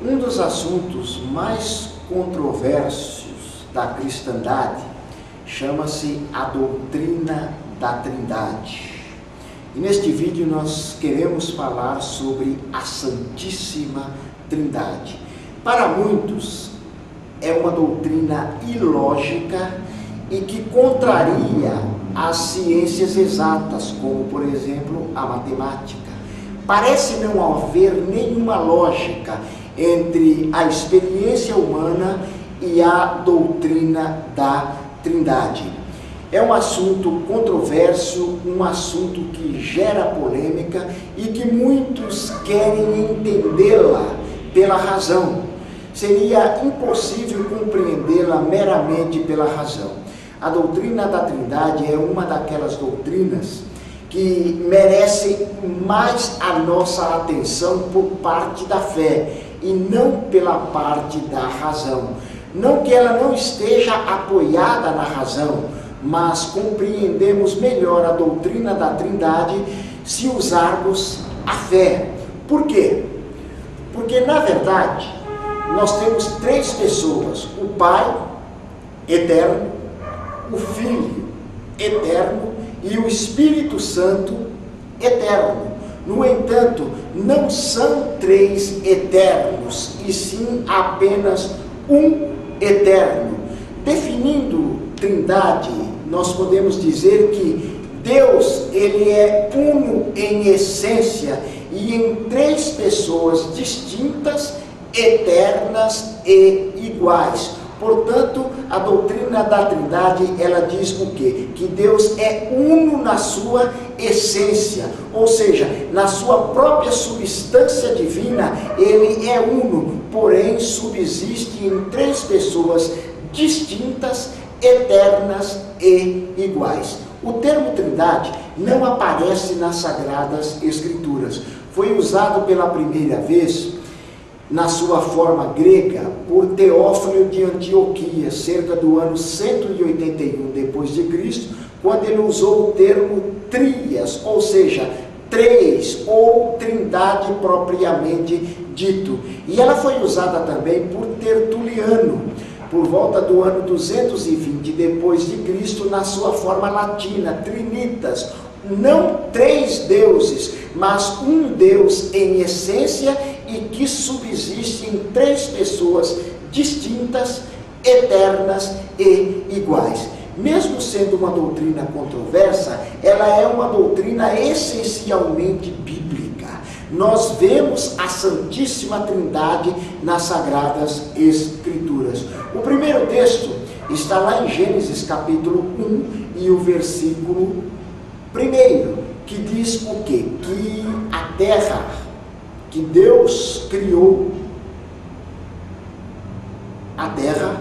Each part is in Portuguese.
Um dos assuntos mais controversos da cristandade chama-se a doutrina da Trindade. E neste vídeo nós queremos falar sobre a Santíssima Trindade. Para muitos é uma doutrina ilógica e que contraria as ciências exatas, como por exemplo a matemática. Parece não haver nenhuma lógica entre a experiência humana e a doutrina da Trindade. É um assunto controverso, um assunto que gera polêmica e que muitos querem entendê-la pela razão. Seria impossível compreendê-la meramente pela razão. A doutrina da Trindade é uma daquelas doutrinas que merece mais a nossa atenção por parte da fé e não pela parte da razão. Não que ela não esteja apoiada na razão, mas compreendemos melhor a doutrina da Trindade se usarmos a fé. Por quê? Porque, na verdade, nós temos três pessoas: o Pai eterno, o Filho eterno e o Espírito Santo eterno. No entanto, não são três eternos, e sim apenas um eterno. Definindo Trindade, nós podemos dizer que Deus, ele é uno em essência e em três pessoas distintas, eternas e iguais. Portanto, a doutrina da Trindade, ela diz o quê? Que Deus é uno na sua essência, ou seja, na sua própria substância divina, ele é uno, porém subsiste em três pessoas distintas, eternas e iguais. O termo Trindade não aparece nas Sagradas Escrituras. Foi usado pela primeira vez na sua forma grega por Teófilo de Antioquia, cerca do ano 181 depois de Cristo, quando ele usou o termo trias, ou seja, três ou trindade propriamente dito. E ela foi usada também por Tertuliano, por volta do ano 220 depois de Cristo, na sua forma latina, trinitas, não três deuses, mas um Deus em essência e que subsiste em três pessoas distintas, eternas e iguais. Mesmo sendo uma doutrina controversa, ela é uma doutrina essencialmente bíblica. Nós vemos a Santíssima Trindade nas Sagradas Escrituras. O primeiro texto está lá em Gênesis capítulo 1 e o versículo 1, que diz o quê? Que a terra que Deus criou, a terra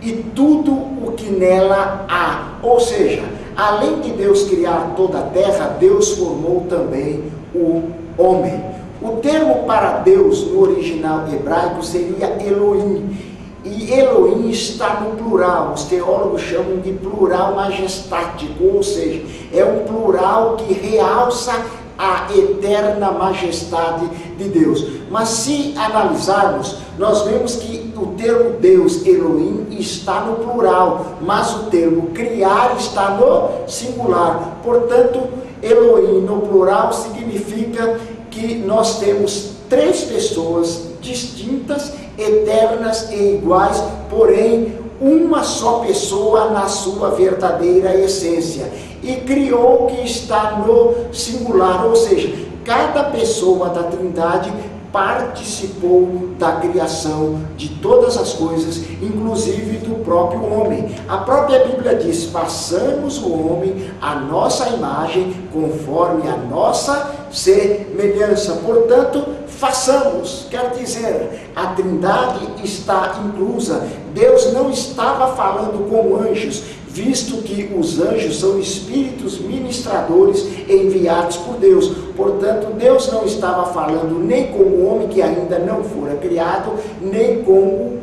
e tudo o que nela há. Ou seja, além de Deus criar toda a terra, Deus formou também o homem. O termo para Deus no original hebraico seria Elohim. E Elohim está no plural, os teólogos chamam de plural majestático, ou seja, é um plural que realça a eterna majestade de Deus. Mas se analisarmos, nós vemos que o termo Deus, Elohim, está no plural, mas o termo criar está no singular. Portanto, Elohim no plural significa que nós temos três pessoas distintas, eternas e iguais, porém uma só pessoa na sua verdadeira essência. E criou o que está no singular, ou seja, cada pessoa da Trindade participou da criação de todas as coisas, inclusive do próprio homem. A própria Bíblia diz: façamos o homem à nossa imagem, conforme a nossa semelhança. Portanto, façamos, quer dizer, a Trindade está inclusa. Deus não estava falando com anjos, visto que os anjos são espíritos ministradores enviados por Deus. Portanto, Deus não estava falando nem com o homem que ainda não fora criado, nem com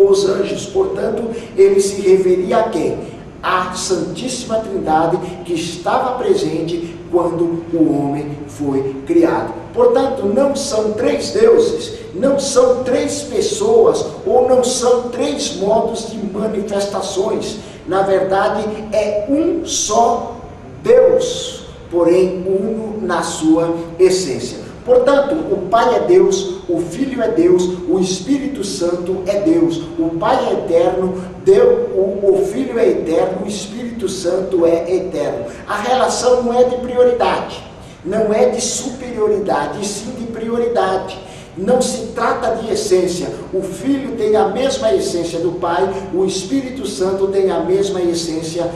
os anjos. Portanto, ele se referia a quem? A Santíssima Trindade, que estava presente quando o homem foi criado. Portanto, não são três deuses, não são três pessoas, ou não são três modos de manifestações. Na verdade, é um só Deus, porém uno na sua essência. Portanto, o Pai é Deus, o Filho é Deus, o Espírito Santo é Deus, o Pai é eterno, o Filho é eterno, o Espírito Santo é eterno. A relação não é de prioridade, não é de superioridade, e sim de prioridade. Não se trata de essência. O Filho tem a mesma essência do Pai, o Espírito Santo tem a mesma essência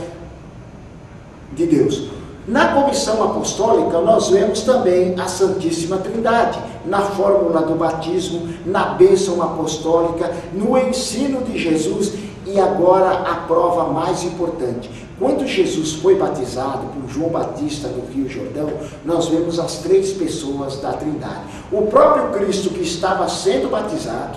de Deus. Na comissão apostólica, nós vemos também a Santíssima Trindade, na fórmula do batismo, na bênção apostólica, no ensino de Jesus. E agora a prova mais importante. Quando Jesus foi batizado por João Batista no Rio Jordão, nós vemos as três pessoas da Trindade. O próprio Cristo que estava sendo batizado,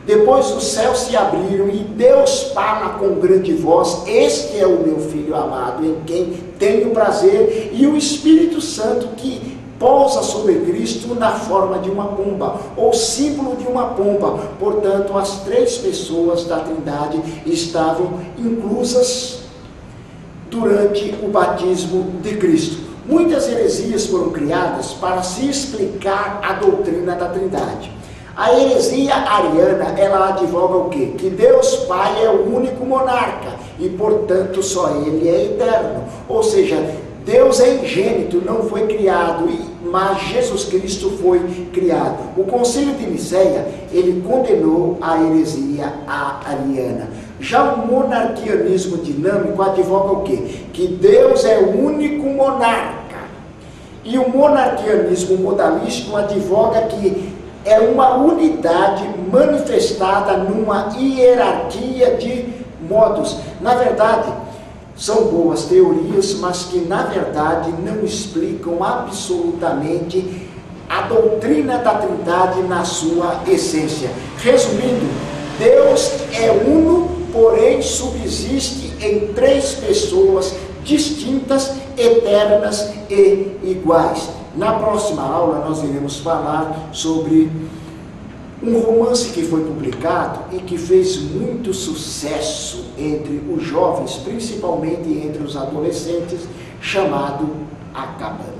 depois os céus se abriram e Deus fala com grande voz: este é o meu Filho amado, em quem tenho prazer, e o Espírito Santo que pousa sobre Cristo na forma de uma pomba, ou símbolo de uma pomba. Portanto, as três pessoas da Trindade estavam inclusas durante o batismo de Cristo. Muitas heresias foram criadas para se explicar a doutrina da Trindade. A heresia ariana, ela advoga o quê? Que Deus Pai é o único monarca e, portanto, só Ele é eterno. Ou seja, Deus é ingênito, não foi criado, mas Jesus Cristo foi criado. O Concílio de Nicéia, ele condenou a heresia ariana. Já o monarquianismo dinâmico advoga o quê? Que Deus é o único monarca. E o monarquianismo modalístico advoga que é uma unidade manifestada numa hierarquia de modos. Na verdade, são boas teorias, mas que na verdade não explicam absolutamente a doutrina da Trindade na sua essência. Resumindo, Deus é uno, porém subsiste em três pessoas distintas, eternas e iguais. Na próxima aula nós iremos falar sobre um romance que foi publicado e que fez muito sucesso entre os jovens, principalmente entre os adolescentes, chamado A Cabana.